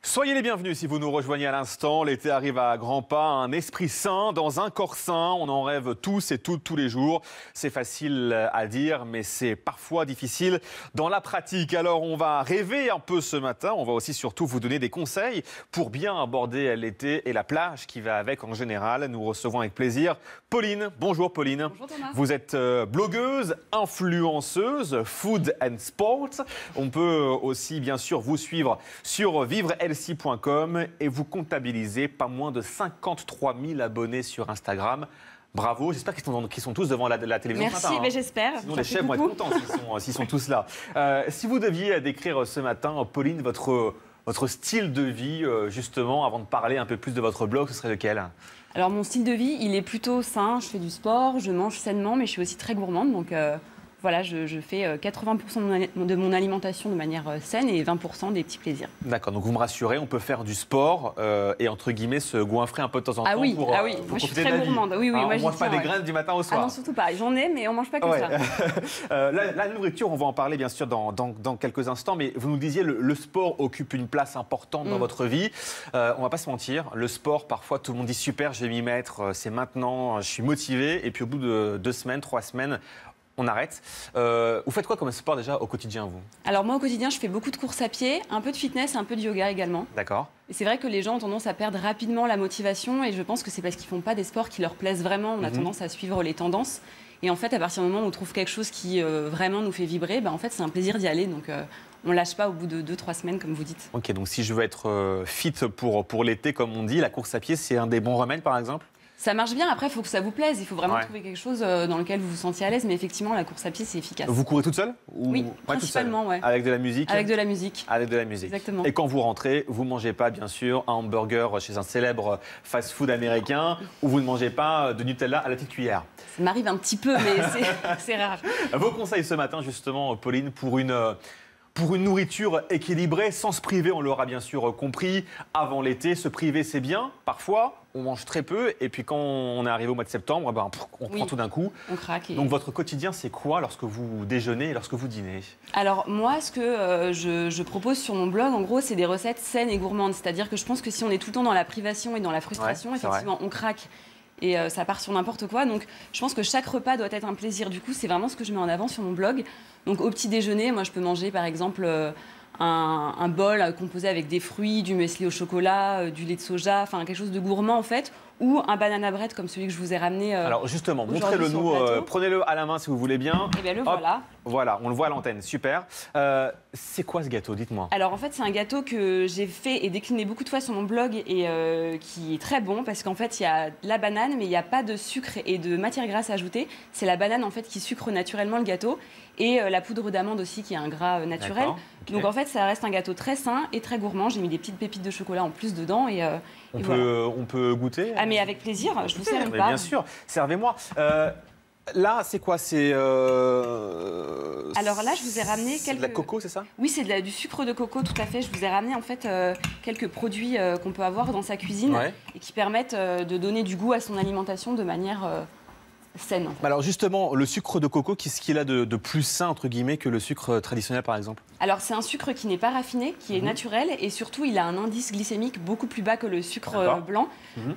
Soyez les bienvenus si vous nous rejoignez à l'instant. L'été arrive à grands pas, un esprit sain dans un corps sain. On en rêve tous et toutes tous les jours. C'est facile à dire, mais c'est parfois difficile dans la pratique. Alors on va rêver un peu ce matin. On va aussi surtout vous donner des conseils pour bien aborder l'été et la plage qui va avec en général. Nous recevons avec plaisir Pauline. Bonjour Pauline. Bonjour Thomas. Vous êtes blogueuse, influenceuse, food and sport. On peut aussi bien sûr vous suivre sur vivrehealthy.com et vous comptabilisez pas moins de 53 000 abonnés sur Instagram. Bravo, j'espère qu'ils sont tous devant la télévision. Merci, ce matin, mais j'espère. Sinon les chefs vont être contents s'ils sont tous là. Si vous deviez décrire ce matin, Pauline, votre style de vie, justement, avant de parler un peu plus de votre blog, ce serait lequel ? Alors mon style de vie, il est plutôt sain. Je fais du sport, je mange sainement, mais je suis aussi très gourmande. Donc voilà, je fais 80% de mon alimentation de manière saine et 20% des petits plaisirs. D'accord, donc vous me rassurez, on peut faire du sport et entre guillemets se goinfrer un peu de temps en temps oui, pour moi je suis très gourmande. Oui, on moi, ne mange pas des graines du matin au soir. Ah non, surtout pas. J'en ai, mais on ne mange pas que ça. La nourriture, on va en parler bien sûr dans quelques instants, mais vous nous disiez le sport occupe une place importante dans votre vie. On ne va pas se mentir, le sport, parfois tout le monde dit super, je vais m'y mettre, c'est maintenant, je suis motivé, et puis au bout de 2 semaines, 3 semaines, on arrête. Vous faites quoi comme sport déjà au quotidien, vous ? Alors moi au quotidien, je fais beaucoup de courses à pied, un peu de fitness, un peu de yoga également. D'accord. Et c'est vrai que les gens ont tendance à perdre rapidement la motivation et je pense que c'est parce qu'ils ne font pas des sports qui leur plaisent vraiment. On a tendance à suivre les tendances. Et en fait, à partir du moment où on trouve quelque chose qui vraiment nous fait vibrer, en fait, c'est un plaisir d'y aller. Donc on ne lâche pas au bout de 2-3 semaines, comme vous dites. Ok, donc si je veux être fit pour l'été, comme on dit, la course à pied, c'est un des bons remèdes, par exemple ? Ça marche bien, après il faut que ça vous plaise, il faut vraiment trouver quelque chose dans lequel vous vous sentiez à l'aise, mais effectivement la course à pied c'est efficace. Vous courez toute seule ? Oui, principalement, ouais. Avec de la musique ? Avec de la musique. Avec de la musique. Exactement. Et quand vous rentrez, vous ne mangez pas bien sûr un hamburger chez un célèbre fast-food américain ou vous ne mangez pas de Nutella à la petite cuillère ? Ça m'arrive un petit peu, mais c'est rare. Vos conseils ce matin justement, Pauline, pour une nourriture équilibrée, sans se priver, on l'aura bien sûr compris, avant l'été, se priver c'est bien, parfois on mange très peu et puis quand on est arrivé au mois de septembre, on prend tout d'un coup. On craque. Donc votre quotidien c'est quoi lorsque vous déjeunez et lorsque vous dînez ? Alors moi ce que je propose sur mon blog en gros c'est des recettes saines et gourmandes, c'est-à-dire que je pense que si on est tout le temps dans la privation et dans la frustration, effectivement on craque. Et ça part sur n'importe quoi. Donc, je pense que chaque repas doit être un plaisir. Du coup, c'est vraiment ce que je mets en avant sur mon blog. Donc, au petit déjeuner, moi, je peux manger, par exemple, un bol composé avec des fruits, du muesli au chocolat, du lait de soja, enfin, quelque chose de gourmand, en fait. Ou un banana bread comme celui que je vous ai ramené. Alors, justement, montrez-le nous. Prenez-le à la main si vous voulez bien. Eh bien, le voilà. Voilà, on le voit à l'antenne. Super. C'est quoi ce gâteau ? Dites-moi. Alors, en fait, c'est un gâteau que j'ai fait et décliné beaucoup de fois sur mon blog et qui est très bon parce qu'en fait, il y a la banane, mais il n'y a pas de sucre et de matière grasse ajoutée. C'est la banane, en fait, qui sucre naturellement le gâteau et la poudre d'amande aussi, qui est un gras naturel. Okay. Donc, en fait, ça reste un gâteau très sain et très gourmand. J'ai mis des petites pépites de chocolat en plus dedans et on peut goûter ? Ah, mais avec plaisir. Je vous sers une part. Bien sûr. Servez-moi. Là, c'est quoi ? C'est. Alors là, je vous ai ramené quelques. C'est de la coco, c'est ça ? Oui, c'est du sucre de coco, tout à fait. Je vous ai ramené en fait quelques produits qu'on peut avoir dans sa cuisine et qui permettent de donner du goût à son alimentation de manière saine. En fait. Alors justement, le sucre de coco, qu'est-ce qu'il a de plus sain entre guillemets que le sucre traditionnel, par exemple ? Alors c'est un sucre qui n'est pas raffiné, qui est naturel et surtout il a un indice glycémique beaucoup plus bas que le sucre blanc.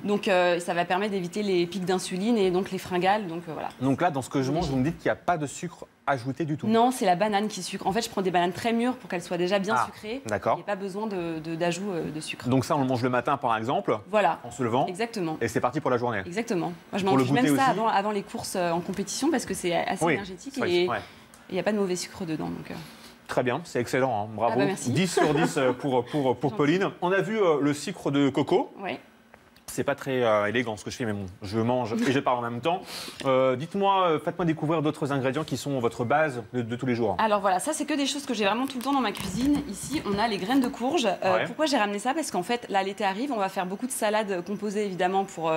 Donc ça va permettre d'éviter les pics d'insuline et donc les fringales. Donc voilà. Donc là, dans ce que je mange, vous me dites qu'il n'y a pas de sucre ajouté du tout ? Non, c'est la banane qui sucre. En fait, je prends des bananes très mûres pour qu'elles soient déjà bien sucrées. D'accord. Il n'y a pas besoin d'ajout de sucre. Donc ça, on le mange le matin, par exemple. Voilà. En se levant. Exactement. Et c'est parti pour la journée. Exactement. Moi, je mange même ça avant les courses en compétition parce que c'est assez énergétique et il n'y a pas de mauvais sucre dedans. Donc, Très bien, c'est excellent, hein. Bravo. 10 sur 10 pour Pauline. On a vu le sucre de coco. Oui. C'est pas très élégant ce que je fais, mais bon, je mange et je parle en même temps. Dites-moi, faites-moi découvrir d'autres ingrédients qui sont votre base de tous les jours. Alors voilà, ça c'est que des choses que j'ai vraiment tout le temps dans ma cuisine. Ici, on a les graines de courge. Pourquoi j'ai ramené ça ? Parce qu'en fait, là, l'été arrive, on va faire beaucoup de salades composées évidemment pour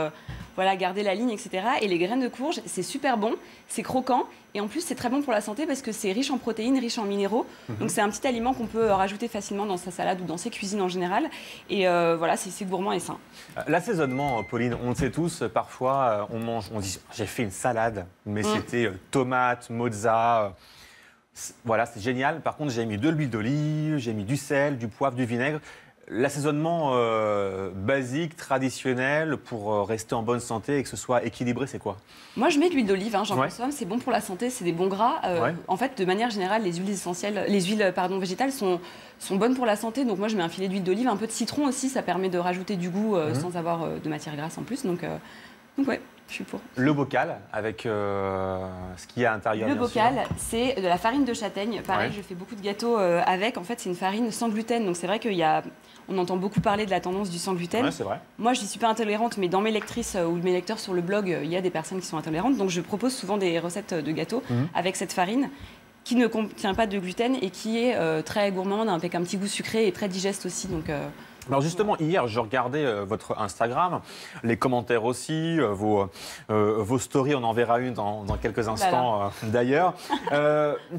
garder la ligne, etc. Et les graines de courge, c'est super bon, c'est croquant. Et en plus, c'est très bon pour la santé parce que c'est riche en protéines, riche en minéraux. Donc, c'est un petit aliment qu'on peut rajouter facilement dans sa salade ou dans ses cuisines en général. Et voilà, c'est gourmand et sain. L'assaisonnement, Pauline, on le sait tous, parfois, on dit « j'ai fait une salade, mais c'était tomate, mozza... Voilà, c'est génial. Par contre, j'ai mis de l'huile d'olive, j'ai mis du sel, du poivre, du vinaigre. L'assaisonnement basique, traditionnel, pour rester en bonne santé et que ce soit équilibré, c'est quoi? Moi, je mets de l'huile d'olive, j'en consomme, c'est bon pour la santé, c'est des bons gras. En fait, de manière générale, les huiles essentielles, les huiles végétales sont bonnes pour la santé. Donc moi, je mets un filet d'huile d'olive, un peu de citron aussi, ça permet de rajouter du goût sans avoir de matière grasse en plus. Donc ouais, je suis pour. Le bocal, avec ce qu'il y a à l'intérieur. Le bocal, c'est de la farine de châtaigne. Pareil, je fais beaucoup de gâteaux avec. En fait, c'est une farine sans gluten. Donc c'est vrai on entend beaucoup parler de la tendance du sans gluten. Ouais, c'est vrai. Moi, je ne suis pas intolérante, mais dans mes lectrices ou mes lecteurs sur le blog, il y a des personnes qui sont intolérantes. Donc je propose souvent des recettes de gâteaux avec cette farine qui ne contient pas de gluten et qui est très gourmande, avec un petit goût sucré et très digeste aussi. Donc alors justement, hier, je regardais votre Instagram, les commentaires aussi, vos stories, on en verra une dans quelques instants d'ailleurs.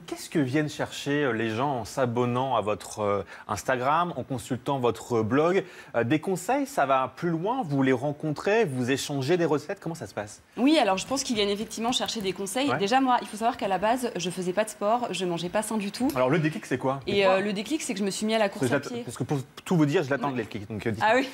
Qu'est-ce que viennent chercher les gens en s'abonnant à votre Instagram, en consultant votre blog? Des conseils, ça va plus loin? Vous les rencontrez, vous échangez des recettes? Comment ça se passe? Oui, alors je pense qu'ils viennent effectivement chercher des conseils. Déjà, moi, il faut savoir qu'à la base, je ne faisais pas de sport, je ne mangeais pas sain du tout. Alors le déclic, c'est quoi? Et le déclic, c'est que je me suis mis à la course à pied. Parce que pour tout vous dire, je l'attends. Donc, ah oui.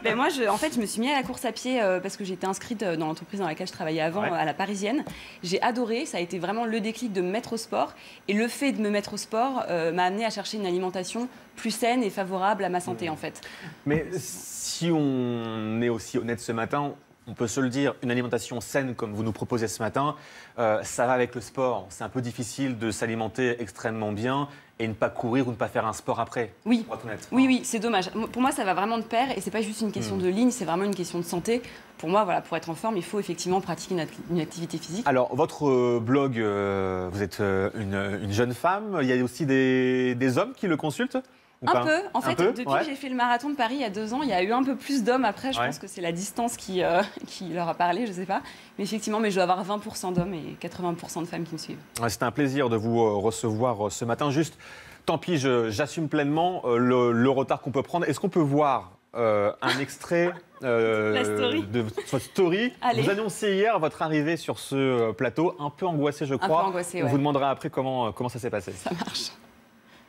Ben moi, en fait, je me suis mis à la course à pied parce que j'étais inscrite dans l'entreprise dans laquelle je travaillais avant, à la Parisienne. J'ai adoré, ça a été vraiment le déclic de me mettre au sport. Et le fait de me mettre au sport m'a amené à chercher une alimentation plus saine et favorable à ma santé, en fait. Mais si on est aussi honnête ce matin, on peut se le dire, une alimentation saine comme vous nous proposez ce matin, ça va avec le sport. C'est un peu difficile de s'alimenter extrêmement bien et ne pas courir ou ne pas faire un sport après. Oui, pour être honnête. Oui, c'est dommage. Pour moi, ça va vraiment de pair et c'est pas juste une question de ligne, c'est vraiment une question de santé. Pour moi, voilà, pour être en forme, il faut effectivement pratiquer une activité physique. Alors, votre blog, vous êtes une jeune femme. Il y a aussi des hommes qui le consultent? Un peu. En fait, depuis que j'ai fait le marathon de Paris il y a 2 ans, il y a eu un peu plus d'hommes. Après, je pense que c'est la distance qui leur a parlé, je ne sais pas. Mais effectivement, je dois avoir 20% d'hommes et 80% de femmes qui me suivent. C'était un plaisir de vous recevoir ce matin. Juste, tant pis, j'assume pleinement le retard qu'on peut prendre. Est-ce qu'on peut voir un extrait de votre story? Allez. Vous annoncez hier votre arrivée sur ce plateau, un peu angoissé, je crois. Un peu angoissé, On vous demandera après comment ça s'est passé. Ça marche.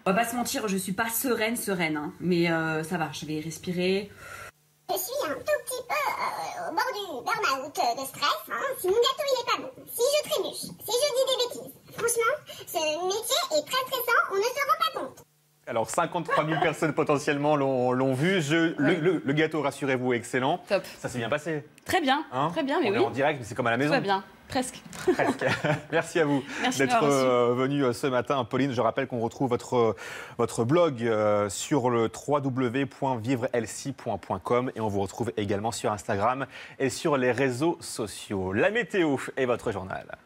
On va pas se mentir, je suis pas sereine, hein, mais ça va, je vais respirer. Je suis un tout petit peu au bord du burn-out de stress. Hein. Si mon gâteau il est pas bon, si je trébuche, si je dis des bêtises, franchement, ce métier est très stressant, on ne se rend pas compte. Alors 53 000 personnes potentiellement l'ont vu. Le gâteau, rassurez-vous, est excellent. Top. Ça s'est bien passé. Très bien, très bien, mais on est en direct, mais c'est comme à la maison. Tout va bien. Presque. Merci à vous d'être venue ce matin. Pauline, je rappelle qu'on retrouve votre blog sur le www.vivrehealthy.com et on vous retrouve également sur Instagram et sur les réseaux sociaux. La météo est votre journal.